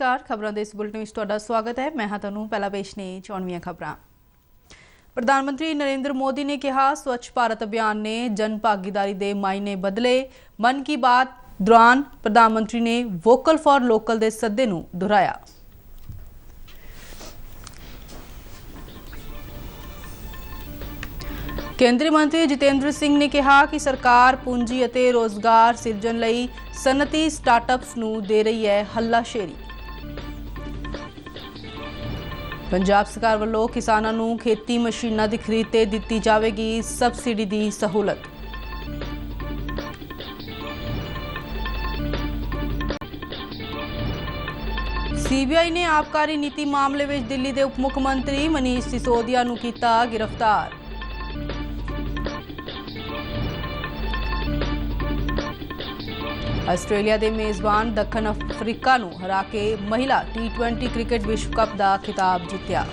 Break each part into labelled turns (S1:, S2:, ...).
S1: नमस्कार खबरों के इस बुलेटिन में तुहाडा स्वागत है। मैं हाँ तुहानूं पहला पेश ने चौनवीआं खबरां। प्रधानमंत्री नरेंद्र मोदी ने कहा स्वच्छ भारत अभियान ने जन भागीदारी के मायने बदले। मन की बात दौरान प्रधानमंत्री ने वोकल फॉर लोकल के सद्दे नूं दोहराया। केंद्रीय मंत्री जितेंद्र सिंह ने कहा कि सरकार पूंजी और रोजगार सिरजन लई सनती स्टार्टअप्स नूं दे रही है हल्लाशेरी। पंजाब सरकार वालों किसानां नूं खेती मशीनां दी खरीद ते दित्ती जावेगी सबसिडी दी सहूलत। सीबीआई ने आबकारी नीति मामले में दिल्ली के उप मुख्यमंत्री मनीष सिसोदिया नूं कीता गिरफ्तार। आस्ट्रेलिया के मेजबान दक्षिण अफ्रीका नूं हरा के महिला T20 क्रिकेट विश्व कप का खिताब जीत्या।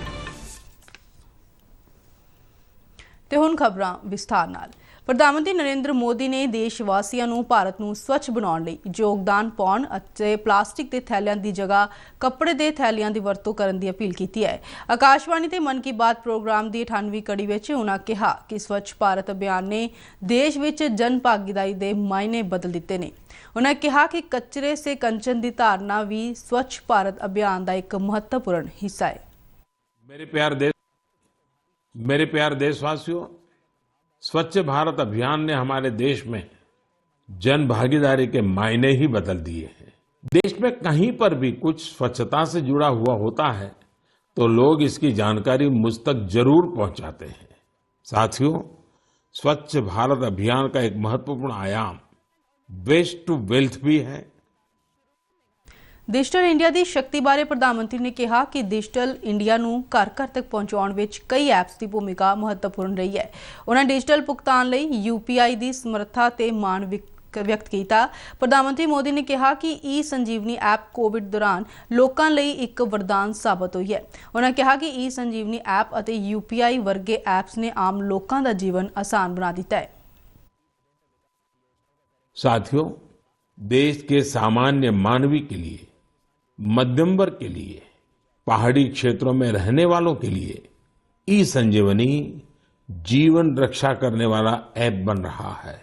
S1: ते हुण खबरां विस्तार नाल। प्रधानमंत्री नरेंद्र मोदी ने देशवासियों नूं भारत नूं स्वच्छ बनाउण लई योगदान पाउण अते प्लास्टिक के थैलियां की जगह कपड़े के थैलियां की वरतों करने की अपील की है। आकाशवाणी ते मन की बात प्रोग्राम की 98वीं कड़ी में उन्होंने कहा कि स्वच्छ भारत अभियान ने देश में जन भागीदारी के मायने बदल दिते ने। उन्होंने कहा कि कचरे से कंचन की धारणा भी स्वच्छ भारत अभियान का एक महत्वपूर्ण हिस्सा है।
S2: मेरे प्यार देशवासियों, स्वच्छ भारत अभियान ने हमारे देश में जन भागीदारी के मायने ही बदल दिए हैं। देश में कहीं पर भी कुछ स्वच्छता से जुड़ा हुआ होता है तो लोग इसकी जानकारी मुझ तक जरूर पहुंचाते हैं। साथियों, स्वच्छ भारत अभियान का एक महत्वपूर्ण आयाम वेस्ट टू वेल्थ भी है।
S1: डिजिटल इंडिया की शक्ति बारे प्रधानमंत्री ने कहा कि डिजिटल इंडिया नूं घर घर तक पहुंचाउण विच कई ऐप्स की भूमिका महत्वपूर्ण रही है। उन्होंने डिजिटल भुगतान लई UPI की समर्था ते मान व्यक्त किया। प्रधानमंत्री मोदी ने कहा कि ई संजीवनी ऐप कोविड दौरान लोकां लई एक वरदान साबित हुई है। उन्होंने कहा कि ई संजीवनी ऐप और UPI वर्गे ऐप्स ने आम लोकां दा जीवन आसान बना दिता है।
S2: साथियों, देश के सामान्य मानवी के लिए, मध्यम वर्ग के लिए, पहाड़ी क्षेत्रों में रहने वालों के लिए ई संजीवनी जीवन रक्षा करने वाला ऐप बन रहा है।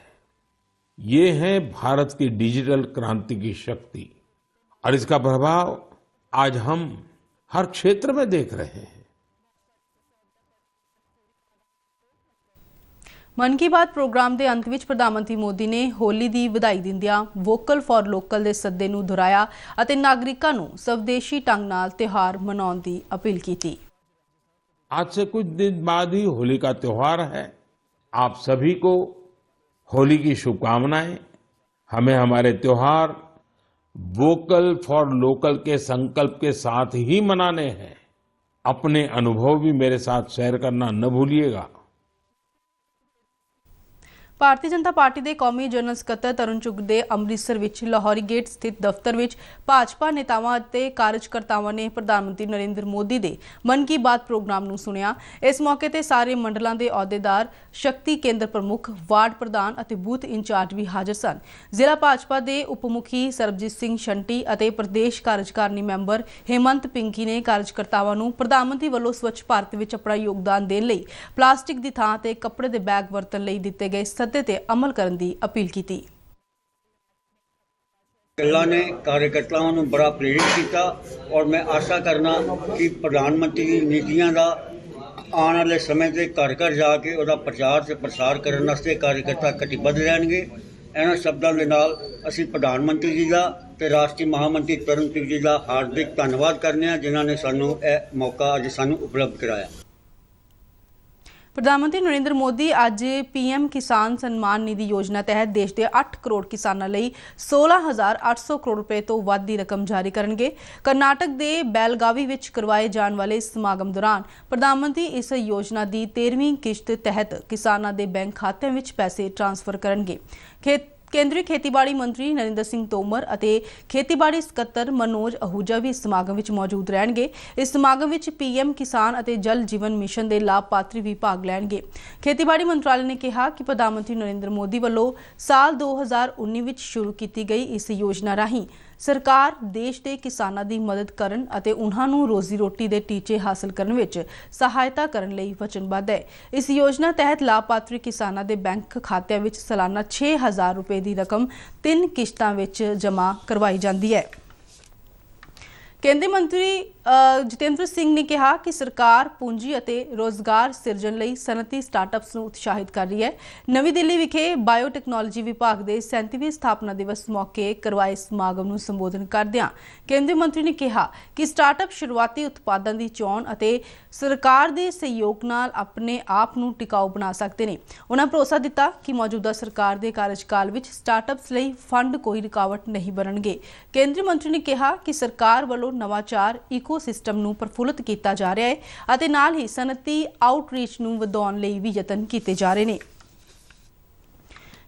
S2: ये है भारत की डिजिटल क्रांति की शक्ति और इसका प्रभाव आज हम हर क्षेत्र में देख रहे हैं।
S1: मन की बात प्रोग्राम के अंत में प्रधानमंत्री मोदी ने होली की बधाई दिंदियां वोकल फॉर लोकल के सद्दे नूं दोहराया और नागरिकों नूं स्वदेशी ढंग नाल त्योहार मनाउण की अपील की।
S2: आज से कुछ दिन बाद ही होली का त्योहार है। आप सभी को होली की शुभकामनाएं। हमें हमारे त्योहार वोकल फॉर लोकल के संकल्प के साथ ही मनाने हैं। अपने अनुभव भी मेरे साथ शेयर करना न भूलिएगा।
S1: भारतीय जनता पार्टी के कौमी जनरल सकत्तर तरੁਣ ਚੁੱਗ ਦੇ ਅੰਮ੍ਰਿਤਸਰ ਵਿੱਚ ਲਾਹੌਰੀ ਗੇਟ ਸਥਿਤ ਦਫ਼ਤਰ ਵਿੱਚ ਭਾਜਪਾ ਨੇਤਾਵਾਂ ਅਤੇ ਕਾਰਜਕਰਤਾਵਾਂ ਨੇ ਪ੍ਰਧਾਨਮੰਤਰੀ ਨਰਿੰਦਰ ਮੋਦੀ ਦੇ ਮਨ ਕੀ ਬਾਤ ਪ੍ਰੋਗਰਾਮ ਨੂੰ ਸੁਣਿਆ। ਇਸ ਮੌਕੇ ਤੇ ਸਾਰੇ ਮੰਡਲਾਂ ਦੇ ਅਹੁਦੇਦਾਰ, ਸ਼ਕਤੀ ਕੇਂਦਰ ਪ੍ਰਮੁੱਖ, ਵਾਰਡ ਪ੍ਰਧਾਨ ਅਤੇ ਬੂਥ ਇੰਚਾਰਜ ਵੀ ਹਾਜ਼ਰ ਸਨ। ਜ਼ਿਲ੍ਹਾ ਭਾਜਪਾ ਦੇ ਉਪ ਮੁਖੀ ਸਰਬਜੀਤ ਸਿੰਘ ਸ਼ੰਟੀ ਅਤੇ ਪ੍ਰਦੇਸ਼ ਕਾਰਜਕਾਰਨੀ ਮੈਂਬਰ ਹੇਮੰਤ ਪਿੰਕੀ ਨੇ ਕਾਰਜਕਰਤਾਵਾਂ ਨੂੰ ਪ੍ਰਧਾਨ ਮੰਤਰੀ ਵੱਲੋਂ ਸਵੱਛ ਭਾਰਤ ਵਿੱਚ ਆਪਣਾ ਯੋਗਦਾਨ ਦੇਣ ਲਈ ਪਲਾਸਟਿਕ ਦੀ ਥਾਂ ਤੇ ਕੱਪੜੇ ਦੇ ਬੈਗ ਵਰਤਣ ਲਈ ਦਿੱਤੇ ਗਏ सद्दे ते अमल करने की अपील की।
S3: गल्लां ने कार्यकर्ताओं को बड़ा प्रेरित किया और मैं आशा करना कि प्रधानमंत्री की नीतियां का आने वाले समय से घर घर जाके उसका प्रचार से प्रसार करने वास्ते कार्यकर्ता कटिबद्ध रहेंगे। इन्हां शब्दों के नाल असीं प्रधानमंत्री जी का ते राष्ट्रीय महामंत्री तरੁਣ ਚੁੱਗ जी का हार्दिक धन्यवाद करने जिन्होंने सानू यह मौका अज सानू उपलब्ध कराया।
S1: प्रधानमंत्री नरेंद्र मोदी आज PM किसान सम्मान निधि योजना तहत देश के 8 करोड़ किसानों लिए 16,800 करोड़ रुपए तो वध की रकम जारी करेंगे। कर्नाटक के बेलगावी विच करवाए जाने वाले समागम दौरान प्रधानमंत्री इस योजना की 13वीं किश्त तहत किसानों के बैंक खातों में पैसे ट्रांसफर करेंगे। केंद्रीय खेतीबाड़ी मंत्री नरेंद्र सिंह तोमर और खेतीबाड़ी सकत्तर मनोज आहूजा भी इस समागम में मौजूद रहेंगे। इस समागम में PM किसान और जल जीवन मिशन के लाभपात्री भी भाग लेंगे। खेतीबाड़ी मंत्रालय ने कहा कि प्रधानमंत्री नरेंद्र मोदी वालों साल 2019 में शुरू की गई इस योजना राही ਸਰਕਾਰ ਦੇਸ਼ ਦੇ ਕਿਸਾਨਾਂ ਦੀ ਮਦਦ ਕਰਨ ਅਤੇ ਉਹਨਾਂ ਨੂੰ ਰੋਜ਼ੀ ਰੋਟੀ ਦੇ ਟੀਚੇ ਹਾਸਲ ਕਰਨ ਵਿੱਚ ਸਹਾਇਤਾ ਕਰਨ ਲਈ ਵਚਨਬੱਧ ਹੈ। ਇਸ ਯੋਜਨਾ ਤਹਿਤ ਲਾਭਪਾਤਰੀ ਕਿਸਾਨਾਂ ਦੇ ਬੈਂਕ ਖਾਤਿਆਂ ਵਿੱਚ ਸਾਲਾਨਾ 6000 ਰੁਪਏ ਦੀ ਰਕਮ 3 ਕਿਸ਼ਤਾਂ ਵਿੱਚ ਜਮ੍ਹਾਂ ਕਰਵਾਈ ਜਾਂਦੀ ਹੈ। ਕੇਂਦਰੀ ਮੰਤਰੀ जितेंद्र सिंह ने कहा कि सरकार पूंजी ਅਤੇ रोजगार ਸਿਰਜਣ ਲਈ ਸਨਅਤੀ ਸਟਾਰਟਅਪਸ ਨੂੰ ਉਤਸ਼ਾਹਿਤ ਕਰ ਰਹੀ ਹੈ। ਨਵੀਂ ਦਿੱਲੀ ਵਿਖੇ ਬਾਇਓਟੈਕਨੋਲੋਜੀ ਵਿਭਾਗ ਦੇ 37ਵੇਂ ਸਥਾਪਨਾ ਦਿਵਸ ਮੌਕੇ ਕਰਵਾਏ ਸਮਾਗਮ ਨੂੰ ਸੰਬੋਧਨ ਕਰਦਿਆਂ ਕੇਂਦਰੀ ਮੰਤਰੀ ਨੇ ਕਿਹਾ ਕਿ ਸਟਾਰਟਅਪ ਸ਼ੁਰੂਆਤੀ ਉਤਪਾਦਾਂ ਦੀ ਚੋਣ ਅਤੇ ਸਰਕਾਰ ਦੇ ਸਹਿਯੋਗ ਨਾਲ ਆਪਣੇ ਆਪ ਨੂੰ ਟਿਕਾਊ ਬਣਾ ਸਕਦੇ ਨੇ। ਉਹਨਾਂ ਭਰੋਸਾ ਦਿੱਤਾ ਕਿ ਮੌਜੂਦਾ ਸਰਕਾਰ ਦੇ ਕਾਰਜਕਾਲ ਵਿੱਚ ਸਟਾਰਟਅਪਸ ਲਈ ਫੰਡ ਕੋਈ ਰੁਕਾਵਟ ਨਹੀਂ ਬਣਨਗੇ। ਕੇਂਦਰੀ ਮੰਤਰੀ ਨੇ ਕਿਹਾ ਕਿ ਸਰਕਾਰ ਵੱਲੋਂ ਨਵਾਚਾਰ ਸਿਸਟਮ ਨੂੰ ਪ੍ਰਫੁੱਲਤ ਕੀਤਾ ਜਾ ਰਿਹਾ ਹੈ ਅਤੇ ਨਾਲ ਹੀ ਸਨਅਤੀ ਆਊਟਰੀਚ ਨੂੰ ਵਧਾਉਣ ਲਈ ਵੀ ਯਤਨ ਕੀਤੇ ਜਾ ਰਹੇ ਨੇ।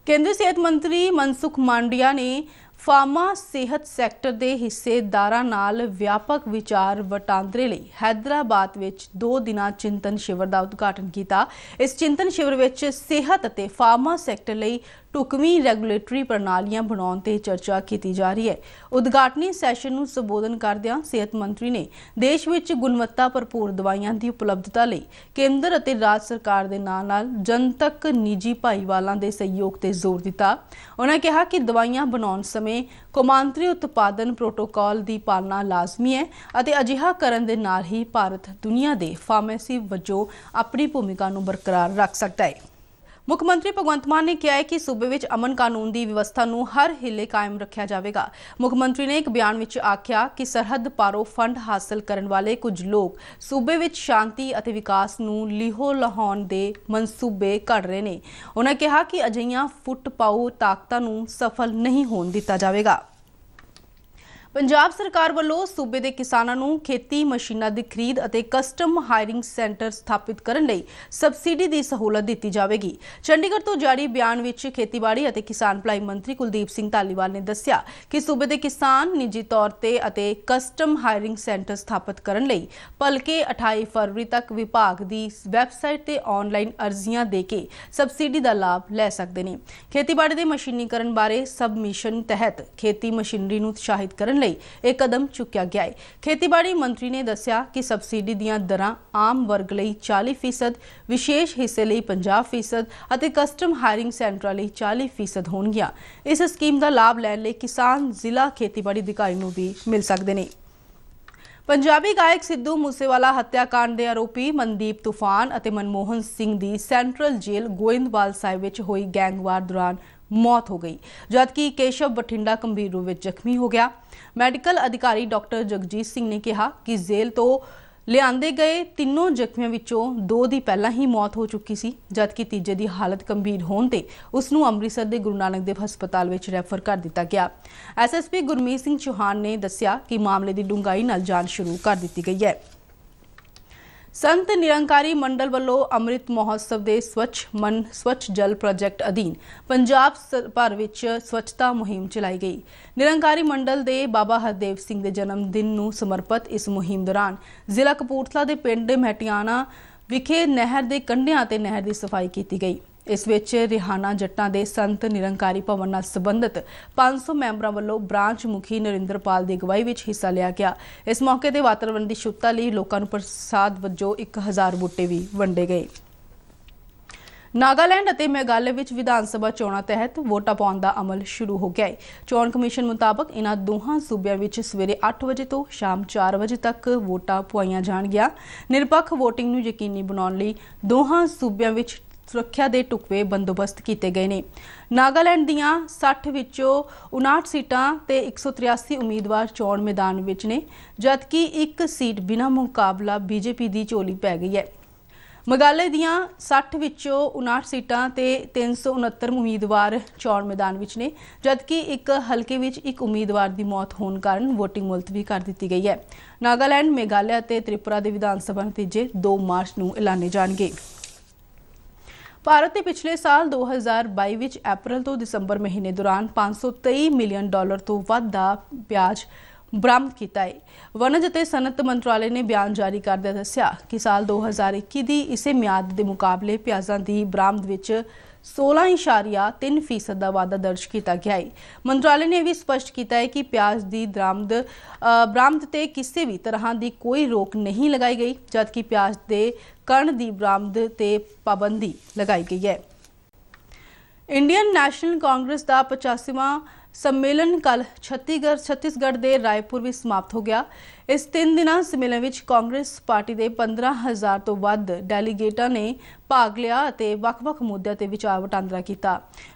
S1: ਕੇਂਦਰੀ ਸਿਹਤ ਮੰਤਰੀ ਮਨਸੁਖ ਮਾਂਡਵੀਆ ਨੇ ਫਾਰਮਾ ਸਿਹਤ ਸੈਕਟਰ ਦੇ ਹਿੱਸੇਦਾਰਾਂ ਨਾਲ ਵਿਆਪਕ ਵਿਚਾਰ ਵਟਾਂਦਰੇ ਲਈ ਹੈਦਰਾਬਾਦ ਵਿੱਚ 2 ਦਿਨਾਂ ਚਿੰਤਨ ਸ਼ਿਵਰ ਦਾ ਉਦਘਾਟਨ ਕੀਤਾ। ਇਸ ਚਿੰਤਨ ਸ਼ਿਵਰ ਵਿੱਚ ਸਿਹਤ ਅਤੇ ਫਾਰਮਾ ਸੈਕਟਰ ਲਈ ਢੁਕਵੀਂ ਰੈਗੂਲੇਟਰੀ ਪ੍ਰਣਾਲੀਆਂ ਬਣਾਉਣ ਤੇ ਚਰਚਾ ਕੀਤੀ ਜਾ ਰਹੀ ਹੈ। ਉਦਘਾਟਨੀ ਸੈਸ਼ਨ ਨੂੰ ਸੰਬੋਧਨ ਕਰਦਿਆਂ ਸਿਹਤ ਮੰਤਰੀ ਨੇ ਦੇਸ਼ ਵਿੱਚ ਗੁਣਵੱਤਾ ਭਰਪੂਰ ਦਵਾਈਆਂ ਦੀ ਉਪਲਬਧਤਾ ਲਈ ਕੇਂਦਰ ਅਤੇ ਰਾਜ ਸਰਕਾਰ ਦੇ ਨਾਲ-ਨਾਲ ਜਨਤਕ ਨਿੱਜੀ ਭਾਈਵਾਲਾਂ ਦੇ ਸਹਿਯੋਗ ਤੇ ਜ਼ੋਰ ਦਿੱਤਾ। ਉਹਨਾਂ ਕਿਹਾ ਕਿ ਦਵਾਈਆਂ ਬਣਾਉਣ ਸਮੇਂ ਕੌਮਾਂਤਰੀ ਉਤਪਾਦਨ ਪ੍ਰੋਟੋਕਾਲ ਦੀ ਪਾਲਣਾ ਲਾਜ਼ਮੀ ਹੈ ਅਤੇ ਅਜਿਹਾ ਕਰਨ ਦੇ ਨਾਲ ਹੀ ਭਾਰਤ ਦੁਨੀਆ ਦੇ ਫਾਰਮੇਸੀ ਵਜੋਂ ਆਪਣੀ ਭੂਮਿਕਾ ਨੂੰ ਬਰਕਰਾਰ ਰੱਖ ਸਕਦਾ ਹੈ। ਮੁੱਖ ਮੰਤਰੀ ਭਗਵੰਤ ਮਾਨ ਨੇ ਕਿਹਾ ਹੈ ਕਿ ਸੂਬੇ ਵਿੱਚ ਅਮਨ ਕਾਨੂੰਨ ਦੀ ਵਿਵਸਥਾ ਨੂੰ ਹਰ ਹਿੱਲੇ ਕਾਇਮ ਰੱਖਿਆ ਜਾਵੇਗਾ। ਮੁੱਖ ਮੰਤਰੀ ਨੇ ਇੱਕ ਬਿਆਨ ਵਿੱਚ ਆਖਿਆ ਕਿ ਸਰਹੱਦ ਪਾਰੋਂ ਫੰਡ ਹਾਸਲ ਕਰਨ ਵਾਲੇ ਕੁਝ ਲੋਕ ਸੂਬੇ ਵਿੱਚ ਸ਼ਾਂਤੀ ਅਤੇ ਵਿਕਾਸ ਨੂੰ ਲੀਹੋ ਲਾਉਣ ਦੇ ਮਨਸੂਬੇ ਘੜ ਰਹੇ ਨੇ। ਉਹਨਾਂ ਕਿਹਾ ਕਿ ਅਜਿਹੀਆਂ ਫੁੱਟ ਪਾਊ ਤਾਕਤਾਂ ਨੂੰ ਸਫਲ ਨਹੀਂ ਹੋਣ ਦਿੱਤਾ ਜਾਵੇਗਾ। ਪੰਜਾਬ ਸਰਕਾਰ ਵੱਲੋਂ ਸੂਬੇ ਦੇ ਕਿਸਾਨਾਂ ਨੂੰ ਖੇਤੀ ਮਸ਼ੀਨਾਂ ਦੀ ਖਰੀਦ ਅਤੇ ਕਸਟਮ ਹਾਇਰਿੰਗ ਸੈਂਟਰ ਸਥਾਪਿਤ ਕਰਨ ਲਈ ਸਬਸਿਡੀ ਦੀ ਸਹੂਲਤ ਦਿੱਤੀ ਜਾਵੇਗੀ। ਚੰਡੀਗੜ੍ਹ ਤੋਂ ਜਾਰੀ ਬਿਆਨ ਵਿੱਚ ਖੇਤੀਬਾੜੀ ਅਤੇ ਕਿਸਾਨ ਭਲਾਈ ਮੰਤਰੀ ਕੁਲਦੀਪ ਸਿੰਘ ਧਾਲੀਵਾਲ ਨੇ ਦੱਸਿਆ ਕਿ ਸੂਬੇ ਦੇ ਕਿਸਾਨ ਨਿੱਜੀ ਤੌਰ ਤੇ ਅਤੇ ਕਸਟਮ ਹਾਇਰਿੰਗ ਸੈਂਟਰ ਸਥਾਪਿਤ ਕਰਨ ਲਈ ਭਲਕੇ 28 ਫਰਵਰੀ ਤੱਕ ਵਿਭਾਗ ਦੀ ਵੈਬਸਾਈਟ ਤੇ ਆਨਲਾਈਨ ਅਰਜ਼ੀਆਂ ਦੇ ਕੇ ਸਬਸਿਡੀ ਦਾ ਲਾਭ ਲੈ ਸਕਦੇ ਨੇ। ਖੇਤੀਬਾੜੀ ਦੇ ਮਸ਼ੀਨੀਕਰਨ ਬਾਰੇ ਸਬਮਿਸ਼ਨ ਤਹਿਤ ਖੇਤੀ ਮਸ਼ੀਨਰੀ ਨੂੰ ਉਤਸ਼ਾਹਿਤ ਕਰਨ ਇਹ ਕਦਮ ਚੁੱਕਿਆ ਗਿਆ ਹੈ। ਖੇਤੀਬਾੜੀ ਮੰਤਰੀ ਨੇ ਦੱਸਿਆ ਕਿ ਸਬਸਿਡੀ ਦੀਆਂ ਦਰਾਂ ਆਮ ਵਰਗ ਲਈ 40%, ਵਿਸ਼ੇਸ਼ ਹਿੱਸੇ ਲਈ 50% ਅਤੇ ਕਸਟਮ ਹਾਇਰਿੰਗ ਸੈਂਟਰਾਂ ਲਈ 40% ਹੋਣਗੀਆਂ। ਇਸ ਸਕੀਮ ਦਾ ਲਾਭ ਲੈਣ ਲਈ ਕਿਸਾਨ ਜ਼ਿਲ੍ਹਾ ਖੇਤੀਬਾੜੀ ਅਧਿਕਾਰੀ ਨੂੰ ਵੀ ਮਿਲ ਸਕਦੇ ਨੇ। ਪੰਜਾਬੀ ਗਾਇਕ ਸਿੱਧੂ ਮੂਸੇਵਾਲਾ ਹੱਤਿਆਕਾਂਡ ਦੇ ਆਰੋਪੀ ਮਨਦੀਪ ਤੂਫਾਨ ਅਤੇ ਮਨਮੋਹਨ ਸਿੰਘ ਦੀ ਸੈਂਟਰਲ ਜੇਲ੍ਹ ਗੋਇੰਦਵਾਲ ਸਾਹਿਬ ਵਿੱਚ ਹੋਈ ਗੈਂਗਵਾਰ ਦੌਰਾਨ ਮੌਤ ਹੋ ਗਈ, ਜਦਕਿ ਕੇਸ਼ਵ ਬਠਿੰਡਾ ਗੰਭੀਰ ਰੂਪ ਵਿੱਚ ਜ਼ਖਮੀ ਹੋ ਗਿਆ। ਮੈਡੀਕਲ ਅਧਿਕਾਰੀ ਡਾਕਟਰ ਜਗਜੀਤ ਸਿੰਘ ਨੇ ਕਿਹਾ ਕਿ ਜੇਲ੍ਹ ਤੋਂ ਲਿਆਂਦੇ ਗਏ ਤਿੰਨੋਂ ਜ਼ਖਮੀਆਂ ਵਿੱਚੋਂ 2 ਦੀ ਪਹਿਲਾਂ ਹੀ ਮੌਤ ਹੋ ਚੁੱਕੀ ਸੀ, ਜਦਕਿ ਤੀਜੇ ਦੀ ਹਾਲਤ ਗੰਭੀਰ ਹੋਣ ਤੇ ਉਸ ਨੂੰ ਅੰਮ੍ਰਿਤਸਰ ਦੇ ਗੁਰੂ ਨਾਨਕ ਦੇਵ ਹਸਪਤਾਲ ਵਿੱਚ ਰੈਫਰ ਕਰ ਦਿੱਤਾ ਗਿਆ। ਐਸਐਸਪੀ ਗੁਰਮੀਤ ਸਿੰਘ ਚੌਹਾਨ ਨੇ ਦੱਸਿਆ ਕਿ ਮਾਮਲੇ ਦੀ ਡੂੰਘਾਈ ਨਾਲ ਜਾਂਚ ਸ਼ੁਰੂ ਕਰ ਦਿੱਤੀ ਗਈ ਹੈ। ਸੰਤ ਨਿਰੰਕਾਰੀ ਮੰਡਲ ਵੱਲੋਂ ਅੰਮ੍ਰਿਤ ਮਹੋਤਸਵ ਦੇ ਸਵੱਛ ਮਨ ਸਵੱਛ ਜਲ ਪ੍ਰੋਜੈਕਟ ਅਧੀਨ ਪੰਜਾਬ ਭਰ ਵਿੱਚ ਸਵੱਛਤਾ ਮੁਹਿੰਮ ਚਲਾਈ ਗਈ। ਨਿਰੰਕਾਰੀ ਮੰਡਲ ਦੇ ਬਾਬਾ ਹਰਦੇਵ ਸਿੰਘ ਦੇ ਜਨਮ ਦਿਨ ਨੂੰ ਸਮਰਪਿਤ ਇਸ ਮੁਹਿੰਮ ਦੌਰਾਨ ਜ਼ਿਲ੍ਹਾ ਕਪੂਰਥਲਾ ਦੇ ਪਿੰਡ ਮਹਿਟਿਆਣਾ ਵਿਖੇ ਨਹਿਰ ਦੇ ਕੰਢਿਆਂ ਅਤੇ ਨਹਿਰ ਦੀ ਸਫਾਈ ਕੀਤੀ ਗਈ। ਇਸ ਵਿੱਚ ਰਿਹਾਨਾ ਜੱਟਾਂ ਦੇ ਸੰਤ ਨਿਰੰਕਾਰੀ ਭਵਨ ਨਾਲ ਸੰਬੰਧਿਤ 500 ਮੈਂਬਰਾਂ ਵੱਲੋਂ ਬ੍ਰਾਂਚ ਮੁਖੀ ਨਰਿੰਦਰਪਾਲ ਦੀ ਅਗਵਾਈ ਵਿੱਚ ਹਿੱਸਾ ਲਿਆ ਗਿਆ। ਇਸ ਮੌਕੇ ਤੇ ਵਾਤਾਵਰਣ ਦੀ ਸ਼ੁੱਧਤਾ ਲਈ ਲੋਕਾਂ ਨੂੰ ਪ੍ਰਸਾਦ ਵਜੋਂ 1000 ਬੂਟੇ ਵੀ ਵੰਡੇ ਗਏ। ਨਾਗਾਲੈਂਡ ਅਤੇ ਮੇਘਾਲय ਵਿੱਚ ਵਿਧਾਨ ਸਭਾ ਚੋਣਾਂ ਤਹਿਤ ਵੋਟਾਂ ਪਾਉਣ ਦਾ ਅਮਲ ਸ਼ੁਰੂ ਹੋ ਗਿਆ ਹੈ। ਚੋਣ ਕਮਿਸ਼ਨ ਮੁਤਾਬਕ ਇਨ੍ਹਾਂ ਦੋਹਾਂ ਸੂਬਿਆਂ ਵਿੱਚ ਸਵੇਰੇ 8 ਵਜੇ ਤੋਂ ਸ਼ਾਮ 4 ਵਜੇ ਤੱਕ ਵੋਟਾਂ ਪੁਆਈਆਂ ਜਾਣਗੀਆਂ। ਨਿਰਪੱਖ ਵੋਟਿੰਗ ਨੂੰ ਯਕੀਨੀ ਬਣਾਉਣ ਲਈ ਦੋਹਾਂ ਸੂਬਿਆਂ ਵਿੱਚ ਸੁਰੱਖਿਆ ਦੇ ਢੁਕਵੇਂ ਬੰਦੋਬਸਤ ਕੀਤੇ ਗਏ ਨੇ। ਨਾਗਾਲੈਂਡ ਦੀਆਂ 60 ਵਿੱਚੋਂ 59 ਸੀਟਾਂ ਤੇ 183 ਉਮੀਦਵਾਰ ਚੋਣ ਮੈਦਾਨ ਵਿੱਚ ਨੇ, ਜਦਕਿ ਇੱਕ ਸੀਟ ਬਿਨਾਂ ਮੁਕਾਬਲਾ ਬੀਜੇਪੀ ਦੀ ਝੋਲੀ ਪੈ ਗਈ ਹੈ। ਮੇਘਾਲय ਦੀਆਂ 60 ਵਿੱਚੋਂ 59 ਸੀਟਾਂ ਤੇ 369 ਉਮੀਦਵਾਰ ਚੋਣ ਮੈਦਾਨ ਵਿੱਚ ਨੇ, ਜਦਕਿ ਇੱਕ ਹਲਕੇ ਵਿੱਚ ਇੱਕ ਉਮੀਦਵਾਰ ਦੀ ਮੌਤ ਹੋਣ ਕਾਰਨ ਵੋਟਿੰਗ ਮੁਲਤਵੀ ਕਰ ਦਿੱਤੀ ਗਈ ਹੈ। ਨਾਗਾਲੈਂਡ, ਮੇਘਾਲय ਅਤੇ ਤ੍ਰਿਪੁਰਾ ਦੇ ਵਿਧਾਨ ਸਭਾ ਨਤੀਜੇ 2 ਮਾਰਚ ਨੂੰ ਐਲਾਨੇ ਜਾਣਗੇ। ਭਾਰਤ ਨੇ ਪਿਛਲੇ ਸਾਲ 2022 ਵਿੱਚ ਅਪ੍ਰੈਲ ਤੋਂ ਦਸੰਬਰ ਮਹੀਨੇ ਦੌਰਾਨ $523 ਮਿਲੀਅਨ ਤੋਂ ਵੱਧ ਦਾ ਪਿਆਜ਼ ਬਰਾਮਦ ਕੀਤਾ ਹੈ। ਵਣਜ ਅਤੇ ਸਨਅਤ ਮੰਤਰਾਲੇ ਨੇ ਬਿਆਨ ਜਾਰੀ ਕਰਦਿਆਂ ਦੱਸਿਆ ਕਿ ਸਾਲ 2021 ਦੀ ਇਸੇ ਮਿਆਦ ਦੇ ਮੁਕਾਬਲੇ ਪਿਆਜ਼ਾਂ ਦੀ ਬਰਾਮਦ ਵਿੱਚ 16.3% ਦਾ ਵਾਧਾ ਦਰਜ ਕੀਤਾ ਗਿਆ ਹੈ। ਮੰਤਰਾਲੇ ਨੇ ਵੀ ਸਪਸ਼ਟ ਕੀਤਾ ਹੈ ਕਿ ਪਿਆਜ਼ ਦੀ ਬਰਾਮਦ ਤੇ ਕਿਸੇ ਵੀ ਤਰ੍ਹਾਂ ਦੀ ਕੋਈ ਰੋਕ ਨਹੀਂ ਲਗਾਈ ਗਈ, ਜਦਕਿ ਪਿਆਜ਼ ਦੇ ਕਣ ਦੀ ਬਰਾਮਦ ਤੇ ਪਾਬੰਦੀ ਲਗਾਈ ਗਈ ਹੈ। ਇੰਡੀਅन ਨੈਸ਼ਨਲ ਕਾਂਗਰਸ ਦਾ 85ਵਾਂ सम्मेलन कल छत्तीसगढ़ के रायपुर में समाप्त हो गया। इस 3 दिना सम्मेलन में कांग्रेस पार्टी के 15,000 तो वध डेलीगेटां ने भाग लिया ते वख-वख मुद्दों ते विचार वटांदरा किया।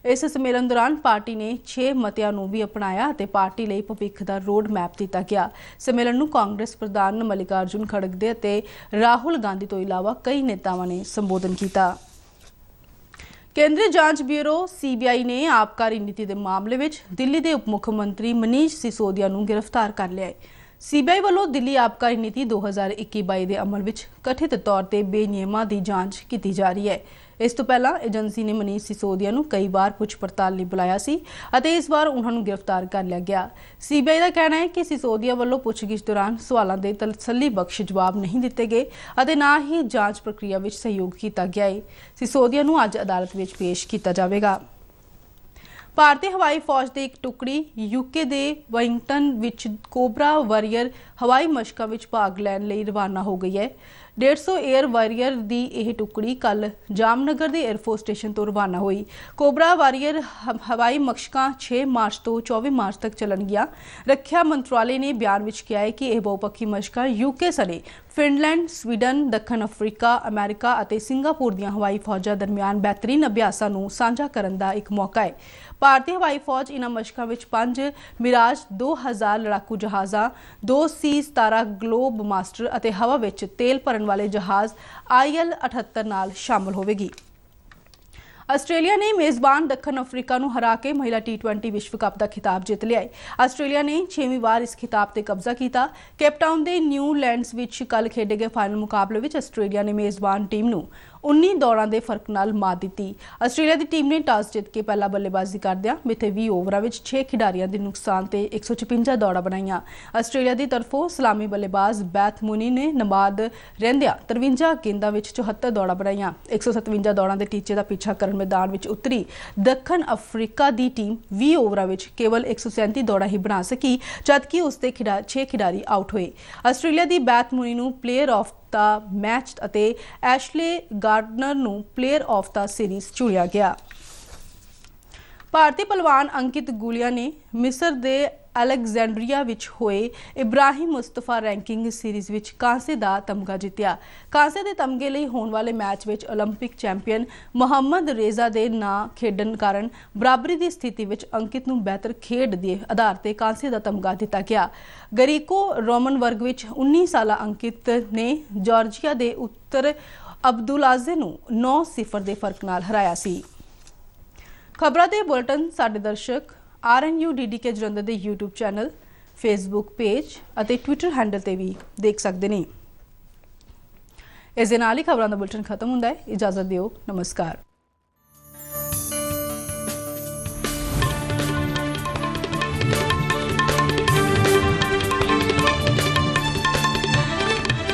S1: इस सम्मेलन दौरान पार्टी ने 6 मतियां नूं भी अपनाया ते पार्टी लई भविख दा रोड मैप दिता गया। सम्मेलन नूं कांग्रेस प्रधान मल्लिकार्जुन खड़गे ते राहुल गांधी तो इलावा कई नेतावां ने संबोधन किया। केंद्रीय जांच ब्यूरो CBI ने आबकारी नीति के मामले में दिल्ली के उप मुख्यमंत्री मनीष सिसोदिया नूं गिरफ्तार कर लिया है। CBI वालों दिल्ली आबकारी नीति 2021-22 के अमल में कथित तौर पर बेनियमां की जांच की जा रही है। इस तो पहला एजेंसी ने मनीष सिसोदिया नूं कई बार पुछ पड़ताल लई बुलाया सी अते इस बार उन्होंने गिरफ्तार कर लिया गया। CBI का कहना है कि सिसोदिया वालों पुछगिछ दौरान सवालों के तसल्ली बख्श जवाब नहीं दिते गए अते ना ही जांच प्रक्रिया में सहयोग किया गया है। सिसोदिया नूं अज अदालत में पेश किया जाएगा। भारतीय हवाई फौज की एक टुकड़ी यूके के वेलिंगटन विच कोबरा वॉरियर हवाई मशकों में भाग लैण लई रवाना हो गई है। 150 एयर वॉरियर की यह टुकड़ी कल जामनगर के एयरफोर्स स्टेशन तो रवाना हुई। कोबरा वॉरियर हवाई मशकां 6 मार्च तो 24 मार्च तक चलणगियां। रक्षा मंत्रालय ने बयान में कहा है कि यह बहुपक्षी मशकां यूके सने फिनलैंड, स्वीडन, दक्षिण अफ्रीका, अमेरिका और सिंगापुर दी हवाई फौजां दरमियान बेहतरीन अभ्यासां नूं सांझा करन दा एक मौका है। भारतीय हवाई फौज इन्हां मशकां विच 5 मिराज 2000 लड़ाकू जहाज़ां, 2 C-17 ग्लोब मास्टर और हवा विच तेल भरन वाले जहाज़ IL-78 नाल शामिल होवेगी। आस्ट्रेलिया ने मेज़बान दक्षिण अफ्रीका नूं हरा के महिला T20 विश्व कप का खिताब जित लिया है। आस्ट्रेलिया ने 6वीं बार इस खिताब पर कब्जा किया। केपटाउन के न्यूलैंड्स विच कल खेडे गए फाइनल मुकाबले में आस्ट्रेलिया ने मेज़बान टीम नूं 19 दौड़ां के फर्क नाल मात दी। आस्ट्रेलिया की टीम ने टॉस जित के पहला बल्लेबाजी करदिआं मिथे 20 ओवरां विच 6 खिडारियों के नुकसान से 156 दौड़ां बनाईआं। आस्ट्रेलिया की तरफों सलामी बल्लेबाज बैथ मुनी ने नाबाद रहिंदिआं 53 गेंदां विच 74 दौड़ां बनाईआं। 157 दौड़ां के टीचे का पीछा करन मैदान विच उतरी दक्षिण अफ्रीका की टीम 20 ओवरां विच केवल 137 दौड़ां ही बना सकी, जबकि उसके 6 खिडारी आउट हुए। आस्ट्रेलिया की बैथ मुनी नूं प्लेयर ऑफ द मैच अते एशले गार्डनर नूं प्लेयर ऑफ द सीरीज चुनिया गया। भारतीय पहलवान अंकित गुलिया ने मिस्र के अलेक्जेंड्रिया विच होए इब्राहिम मुस्तफा रैंकिंग सीरीज विच कांसे का तमगा जितया। कांसे के तमगे लिए होने वाले मैच विच ओलंपिक चैंपियन मोहम्मद रेजा के ना खेडन कारण बराबरी की स्थिति विच अंकित नूं बेहतर खेड के आधार पर कांसे का तमगा दिता गया। गरीको रोमन वर्ग विच 19 साला अंकित ने जॉर्जिया के उत्तर अब्दुलाजे नूं 9-0 के फर्क नाल हराया सी। खबरों के बुलेटिन साडे दर्शक RNU DDK जलंधर के YouTube चैनल, फेसबुक पेज और ट्विटर हैंडल पर भी देख सकते हैं। इस दे नाल ही खबरों का बुलेटिन खत्म होता है। इजाजत दिओ, नमस्कार।